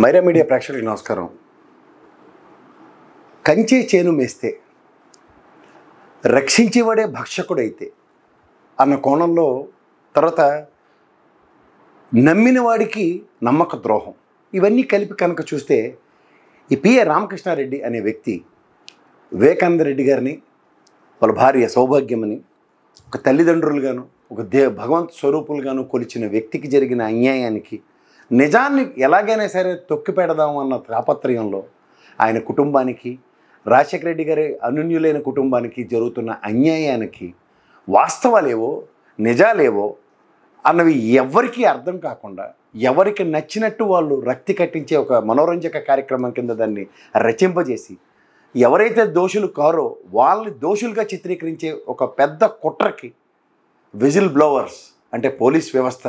Myra media ప్రేక్షకులకు నమస్కారం. కంచే చేను మేస్తే రక్షించేవాడే భక్షకుడైతే అన్న కోణంలో, తర్వాత నమ్మిన వాడికి నమ్మక ద్రోహం, ఇవన్నీ కలిపి కనుక చూస్తే ఈ పిఏ రామకృష్ణారెడ్డి అనే వ్యక్తి వివేకానంద రెడ్డి గారిని, వాళ్ళ భార్య సౌభాగ్యమని ఒక తల్లిదండ్రులుగాను, ఒక భగవంత్ స్వరూపులుగాను కొలిచిన వ్యక్తికి జరిగిన అన్యాయానికి, నిజాన్ని ఎలాగైనా సరే తొక్కి పెడదాం అన్న తాపత్రయంలో ఆయన కుటుంబానికి, రాజశేఖర రెడ్డి గారి అనున్యులైన కుటుంబానికి జరుగుతున్న అన్యాయానికి వాస్తవాలేవో నిజాలేవో అన్నవి ఎవరికీ అర్థం కాకుండా, ఎవరికి నచ్చినట్టు వాళ్ళు రక్తి కట్టించే ఒక మనోరంజక కార్యక్రమం కింద దాన్ని రచింపజేసి, ఎవరైతే దోషులు కారో వాళ్ళని దోషులుగా చిత్రీకరించే ఒక పెద్ద కుట్రకి విజిల్ బ్లోవర్స్ అంటే పోలీస్ వ్యవస్థ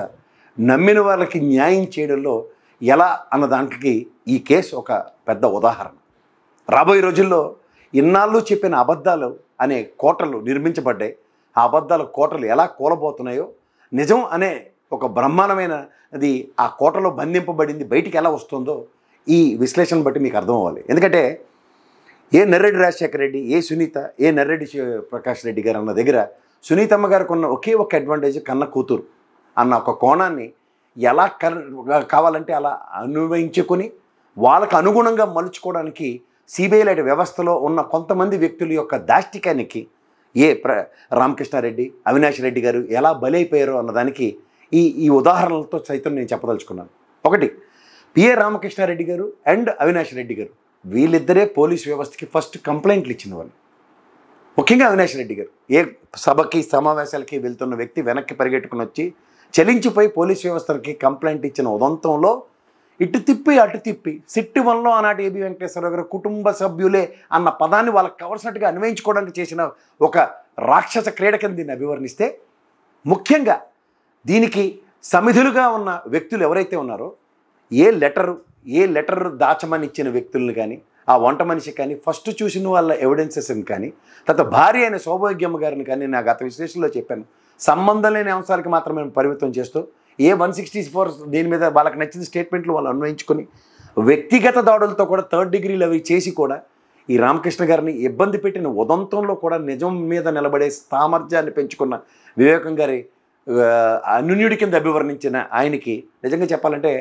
నమ్మిన వాళ్ళకి న్యాయం చేయడంలో ఎలా అన్న దాంట్కి ఈ కేసు ఒక పెద్ద ఉదాహరణ. రాబోయే రోజుల్లో ఇన్నాళ్ళు చెప్పిన అబద్ధాలు అనే కోటలు నిర్మించబడ్డాయి. ఆ అబద్ధాల కోటలు ఎలా కూలబోతున్నాయో, నిజం అనే ఒక బ్రహ్మాండమైనది ఆ కోటలో బంధింపబడింది బయటికి ఎలా వస్తుందో ఈ విశ్లేషణ బట్టి మీకు అర్థం అవ్వాలి. ఎందుకంటే ఏ నర్రెడ్డి రాజశేఖర రెడ్డి, ఏ సునీత, ఏ నర్రెడ్డి ప్రకాష్ రెడ్డి గారు అన్న దగ్గర సునీతమ్మ గారికి ఉన్న ఒకే ఒక అడ్వాంటేజ్ కన్న కూతురు అన్న ఒక కోణాన్ని ఎలా కావాలంటే అలా అన్వయించుకొని వాళ్ళకు అనుగుణంగా మలుచుకోవడానికి సిబిఐ లాంటి వ్యవస్థలో ఉన్న కొంతమంది వ్యక్తుల యొక్క దాష్టికానికి రామకృష్ణారెడ్డి, అవినాష్ రెడ్డి గారు ఎలా బలైపోయారో అన్నదానికి ఈ ఉదాహరణలతో సైతం నేను చెప్పదలుచుకున్నాను. ఒకటి, పిఏ రామకృష్ణారెడ్డి గారు అండ్ అవినాష్ రెడ్డి గారు, వీళ్ళిద్దరే పోలీస్ వ్యవస్థకి ఫస్ట్ కంప్లైంట్లు ఇచ్చిన వాళ్ళు. ముఖ్యంగా అవినాష్ రెడ్డి గారు ఏ సభకి సమావేశాలకి వెళ్తున్న వ్యక్తి వెనక్కి పరిగెట్టుకుని వచ్చి చలించిపోయి పోలీస్ వ్యవస్థకి కంప్లైంట్ ఇచ్చిన ఉదంతంలో ఇటు తిప్పి అటు తిప్పి సిట్టి వన్లో ఆనాటి ఏబి వెంకటేశ్వరరావు గారు కుటుంబ సభ్యులే అన్న పదాన్ని వాళ్ళకి కావాల్సినట్టుగా అన్వయించుకోవడానికి చేసిన ఒక రాక్షస క్రీడ కింద దీన్ని అభివర్ణిస్తే, ముఖ్యంగా దీనికి సమిధులుగా ఉన్న వ్యక్తులు ఎవరైతే ఉన్నారో, ఏ లెటర్ దాచమని ఇచ్చిన వ్యక్తులను కానీ, ఆ వంట మనిషి కానీ, ఫస్ట్ చూసిన వాళ్ళ ఎవిడెన్సెస్ని కానీ, తర్వాత భార్య అయిన సౌభాగ్యమ్మ గారిని కానీ, నా గత విశ్లేషణలో చెప్పాను, సంబంధం లేని అంశాలకి మాత్రమే పరిమితం చేస్తూ ఏ 164 దీని మీద వాళ్ళకి నచ్చిన స్టేట్మెంట్లు వాళ్ళు అన్వయించుకొని వ్యక్తిగత దాడులతో కూడా థర్డ్ డిగ్రీలు అవి చేసి కూడా ఈ రామకృష్ణ గారిని ఇబ్బంది పెట్టిన ఉదంతంలో కూడా నిజం మీద నిలబడే సామర్థ్యాన్ని పెంచుకున్న వివేకం గారి అనున్యుడి కింద అభివర్ణించిన ఆయనకి నిజంగా చెప్పాలంటే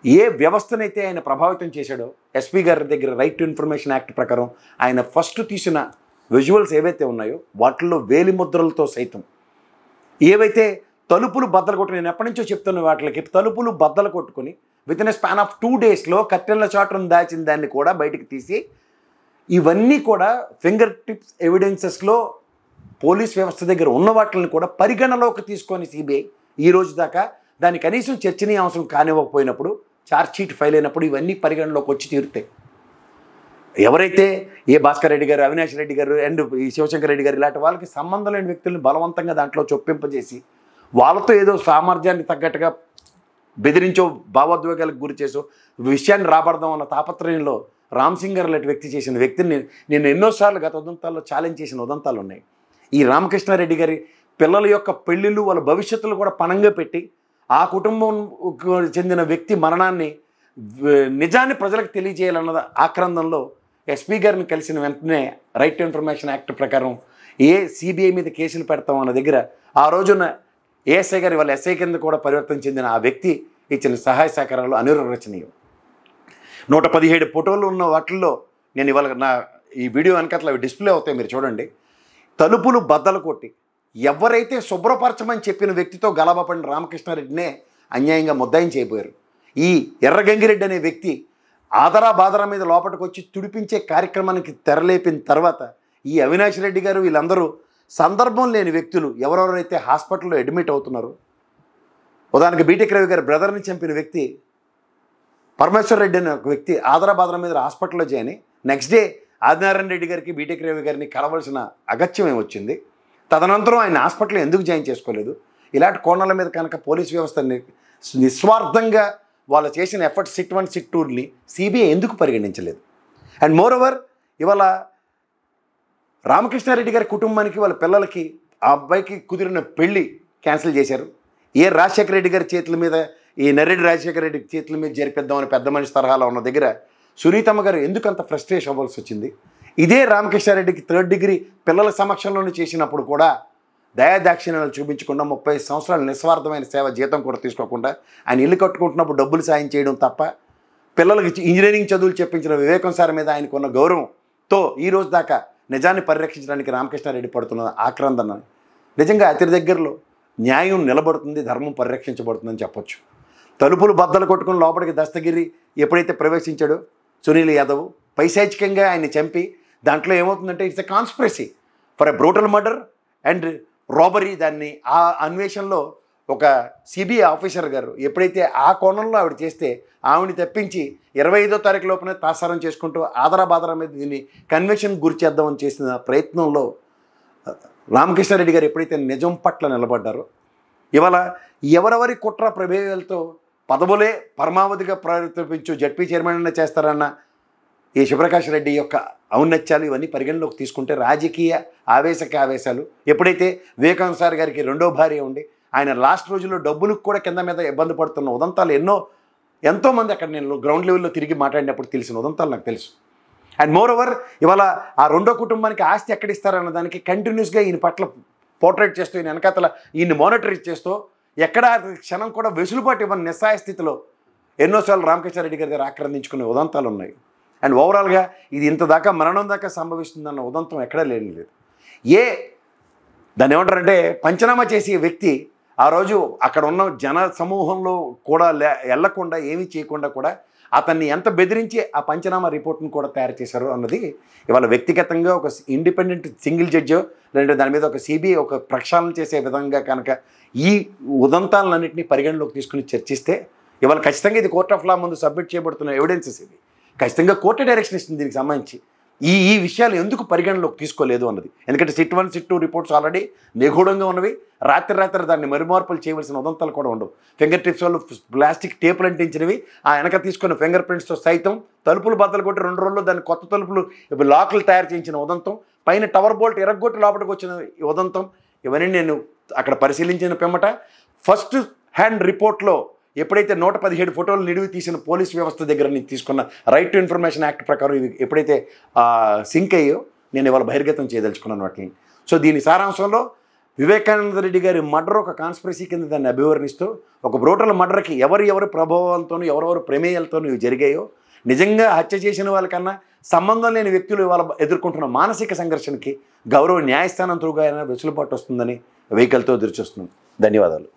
ఏ వ్యవస్థనైతే ఆయన ప్రభావితం చేశాడో, ఎస్పీ గారి దగ్గర రైట్ టు ఇన్ఫర్మేషన్ యాక్ట్ ప్రకారం ఆయన ఫస్ట్ తీసిన విజువల్స్ ఏవైతే ఉన్నాయో వాటిల్లో వేలిముద్రలతో సైతం ఏవైతే తలుపులు బద్దలు కొట్టుకుని, నేను ఎప్పటి నుంచో చెప్తున్న వాటికి తలుపులు బద్దలు కొట్టుకుని with in a span of 2 daysలో కట్టెల చాటును దాచిన దాన్ని కూడా బయటికి తీసి, ఇవన్నీ కూడా ఫింగర్ టిప్స్ ఎవిడెన్సెస్లో పోలీస్ వ్యవస్థ దగ్గర ఉన్న వాటిని కూడా పరిగణలోకి తీసుకొని సిబిఐ ఈ రోజు దాకా దాన్ని కనీసం చర్చనీయాంశం కానివ్వకపోయినప్పుడు, ఛార్జ్షీట్ ఫైల్ అయినప్పుడు ఇవన్నీ పరిగణలోకి వచ్చి తీరుతాయి. ఎవరైతే ఏ భాస్కర్ రెడ్డి గారు, అవినాష్ రెడ్డి గారు అండ్ ఈ శివశంకర్ రెడ్డి గారు ఇలాంటి వాళ్ళకి సంబంధం లేని వ్యక్తులను బలవంతంగా దాంట్లో చొప్పింపజేసి వాళ్ళతో ఏదో సామర్థ్యాన్ని తగ్గట్టుగా బెదిరించో, భావోద్వేగాలకు గురి చేసో విషయాన్ని రాబడదాం అన్న తాపత్రయంలో రామ్ సింగ్ గారు లాంటి వ్యక్తి చేసిన వ్యక్తిని నేను ఎన్నోసార్లు గత ఉదంతాల్లో ఛాలెంజ్ చేసిన ఉదంతాలు ఉన్నాయి. ఈ రామకృష్ణారెడ్డి గారి పిల్లల యొక్క పెళ్ళిళ్ళు, వాళ్ళ భవిష్యత్తులు కూడా పణంగా పెట్టి ఆ కుటుంబం చెందిన వ్యక్తి మరణాన్ని, నిజాన్ని ప్రజలకు తెలియజేయాలన్న ఆక్రందంలో ఎస్పీ గారిని కలిసిన వెంటనే రైట్ టు ఇన్ఫర్మేషన్ యాక్ట్ ప్రకారం సిబిఐ మీద కేసులు పెడతాం అన్న దగ్గర ఆ రోజున ఏఎస్ఐ గారి వాళ్ళ ఎస్ఐ కింద కూడా పరివర్తన చెందిన ఆ వ్యక్తి ఇచ్చిన సహాయ సహకారాలు అనురచనీయం. 117 ఫోటోలు ఉన్న వాటిల్లో నేను ఇవాళ ఈ వీడియో వెనకట్ల అవి డిస్ప్లే అవుతాయి, మీరు చూడండి. తలుపులు బద్దలు కొట్టి ఎవరైతే శుభ్రపరచమని చెప్పిన వ్యక్తితో గలబపడిన రామకృష్ణారెడ్డినే అన్యాయంగా ముద్దాయం చేయబోయారు. ఈ ఎర్రగంగిరెడ్డి అనే వ్యక్తి బాదరా మీద లోపలికి వచ్చి తుడిపించే కార్యక్రమానికి తెరలేపిన తర్వాత ఈ అవినాష్ రెడ్డి గారు వీళ్ళందరూ సందర్భం లేని వ్యక్తులు ఎవరెవరైతే హాస్పిటల్లో అడ్మిట్ అవుతున్నారో, ఉదాహరణకి బీటెక్ రవి గారి బ్రదర్ని చంపిన వ్యక్తి పరమేశ్వర్ రెడ్డి అనే ఒక వ్యక్తి బాదరా మీద హాస్పిటల్లో జాయిన్ అయ్యి నెక్స్ట్ డే ఆదినారాయణ రెడ్డి గారికి, బీటెక్ రవి గారిని కలవలసిన అగత్యం ఏమొచ్చింది, తదనంతరం ఆయన హాస్పిటల్లో ఎందుకు జాయిన్ చేసుకోలేదు, ఇలాంటి కోణాల మీద కనుక పోలీస్ వ్యవస్థ నిస్వార్థంగా వాళ్ళు చేసిన ఎఫర్ట్స్ సిట్ 1 సిట్ 2ని సిబిఐ ఎందుకు పరిగణించలేదు? అండ్ మోర్ ఓవర్ ఇవాళ రామకృష్ణారెడ్డి గారి కుటుంబానికి, వాళ్ళ పిల్లలకి, ఆ అబ్బాయికి కుదిరిన పెళ్ళి క్యాన్సిల్ చేశారు. ఏ రాజశేఖర రెడ్డి గారి చేతుల మీద ఈ నర్రెడ్డి రాజశేఖర రెడ్డి చేతుల మీద జరిపిద్దామని పెద్ద మనిషి తరహాలో ఉన్న దగ్గర సునీతమ్మ గారు ఎందుకు అంత ఫ్రస్ట్రేషన్ అవ్వాల్సి వచ్చింది? ఇదే రామకృష్ణారెడ్డికి 3rd డిగ్రీ పిల్లల సమక్షంలోనే చేసినప్పుడు కూడా దయాదాక్షిణ్యాలు చూపించకుండా 30 సంవత్సరాలు నిస్వార్థమైన సేవ, జీతం కూడా తీసుకోకుండా ఆయన ఇల్లు కట్టుకుంటున్నప్పుడు డబ్బులు సాయం చేయడం తప్ప, పిల్లలకి ఇంజనీరింగ్ చదువులు చెప్పించిన వివేకం సార్ మీద ఆయనకు ఉన్న గౌరవంతో ఈ రోజు దాకా నిజాన్ని పరిరక్షించడానికి రామకృష్ణారెడ్డి పడుతున్న ఆక్రందన నిజంగా అతి దగ్గరలో న్యాయం నిలబడుతుంది, ధర్మం పరిరక్షించబడుతుందని చెప్పొచ్చు. తలుపులు బద్దలు కొట్టుకుని లోపలికి దస్తగిరి ఎప్పుడైతే ప్రవేశించాడో సునీల్ యాదవ్ పైశాచికంగా ఆయన్ని చంపి, దాంట్లో ఏమవుతుందంటే it's a conspiracy for a brutal murder and robbery. దాన్ని ఆ అన్వేషణలో ఒక సిబిఐ ఆఫీసర్ గారు ఎప్పుడైతే ఆ కోణంలో ఆవిడ చేస్తే ఆవిడని తప్పించి 25వ తారీఖు లోపలే తాసారం చేసుకుంటూ ఆదరాబాదరా మీద దీన్ని కన్వెన్షన్ గురి చేద్దామని చేసిన ప్రయత్నంలో రామకృష్ణారెడ్డి గారు ఎప్పుడైతే నిజం పట్ల నిలబడ్డారో, ఇవాళ ఎవరెవరి కుట్ర ప్రభేయాలతో పదవులే పరమావధిగా ప్రవర్తించు జడ్పీ చైర్మన్ చేస్తారన్న ఈ శివప్రకాష్ రెడ్డి యొక్క ఔన్నత్యాలు ఇవన్నీ పరిగణలోకి తీసుకుంటే రాజకీయ ఆవేశాలు ఎప్పుడైతే వివేకానంద సార్ గారికి 2వ భార్య ఉండి ఆయన లాస్ట్ రోజుల్లో డబ్బులకు కూడా కింద మీద ఇబ్బంది పడుతున్న ఉదంతాలు ఎంతోమంది అక్కడ నేను గ్రౌండ్ లెవెల్లో తిరిగి మాట్లాడినప్పుడు తెలిసిన ఉదంతాలు నాకు తెలుసు. అండ్ మోర్ ఓవర్ ఇవాళ ఆ 2వ కుటుంబానికి ఆస్తి ఎక్కడిస్తారన్న దానికి కంటిన్యూస్గా ఈయన పట్ల పోర్ట్రేట్ చేస్తూ, ఈయన వెనకాతల ఈయన్ని మానిటర్ చేస్తూ, ఎక్కడ క్షణం కూడా వెసులుబాటు ఇవ్వని నిస్సాయ స్థితిలో ఎన్నోసార్లు రామకృష్ణారెడ్డి గారి దగ్గర ఆక్రందించుకునే ఉదంతాలు ఉన్నాయి. అండ్ ఓవరాల్గా ఇది ఇంత దాకా మరణం దాకా సంభవిస్తుందన్న ఉదంతం ఎక్కడా లేదు. దాన్ని ఏమంటారంటే పంచనామా చేసే వ్యక్తి ఆ రోజు అక్కడ ఉన్న జన సమూహంలో కూడా వెళ్లకుండా ఏమీ చేయకుండా కూడా అతన్ని ఎంత బెదిరించి ఆ పంచనామా రిపోర్ట్ను కూడా తయారు చేశారు అన్నది ఇవాళ వ్యక్తిగతంగా ఒక ఇండిపెండెంట్ సింగిల్ జడ్జో లేదంటే దాని మీద ఒక సిబిఐ ఒక ప్రక్షాళన చేసే విధంగా కనుక ఈ ఉదంతాలన్నింటినీ పరిగణలోకి తీసుకుని చర్చిస్తే ఇవాళ ఖచ్చితంగా ఇది కోర్ట్ ఆఫ్ లా ముందు సబ్మిట్ చేయబడుతున్న ఎవిడెన్సెస్ ఇవి. ఖచ్చితంగా కోర్టు డైరెక్షన్ ఇస్తుంది దీనికి సంబంధించి ఈ విషయాలు ఎందుకు పరిగణలోకి తీసుకోలేదు అన్నది. ఎందుకంటే సిట్ 1 సిట్ 2 రిపోర్ట్స్ ఆల్రెడీ నిగూఢంగా ఉన్నవి. రాత్రి దాన్ని మరుమార్పులు చేయవలసిన ఉదంతాలు కూడా ఉండవు. ఫింగర్ టిప్స్ వాళ్ళు ప్లాస్టిక్ టేపులు అంటించినవి ఆ వెనక తీసుకున్న ఫింగర్ ప్రింట్స్తో సైతం తలుపులు బద్దలు కొట్టి 2 రోజుల్లో దాన్ని కొత్త తలుపులు లాక్లు తయారు చేయించిన ఉదంతం, పైన టవర్ బోల్ట్ ఎరగొట్టి లోపలికి వచ్చిన ఉదంతం, ఇవన్నీ నేను అక్కడ పరిశీలించిన పిమ్మట ఫస్ట్ హ్యాండ్ రిపోర్ట్లో ఎప్పుడైతే 117 ఫోటోలు నిడివి తీసిన పోలీస్ వ్యవస్థ దగ్గర నుంచి తీసుకున్న రైట్ టు ఇన్ఫర్మేషన్ యాక్ట్ ప్రకారం ఇవి ఎప్పుడైతే సింక్ అయ్యో నేను ఇవాళ బహిర్గతం చేయదలుచుకున్నాను వాటిని. సో దీని సారాంశంలో వివేకానంద రెడ్డి గారి మర్డర్ ఒక కాన్స్పిరసీ కింద దాన్ని అభివర్ణిస్తూ ఒక బ్రూటల్ మర్డర్కి ఎవరి ప్రభావాలతోనూ ఎవరెవరు ప్రమేయాలతోనూ ఇవి జరిగాయో, నిజంగా హత్య చేసిన వాళ్ళకన్నా సంబంధం లేని వ్యక్తులు ఇవాళ ఎదుర్కొంటున్న మానసిక సంఘర్షణకి గౌరవ న్యాయస్థానం త్రూగా అయినా వెసులుబాటు వస్తుందని వెహికల్తో ఎదురుచూస్తున్నాం. ధన్యవాదాలు.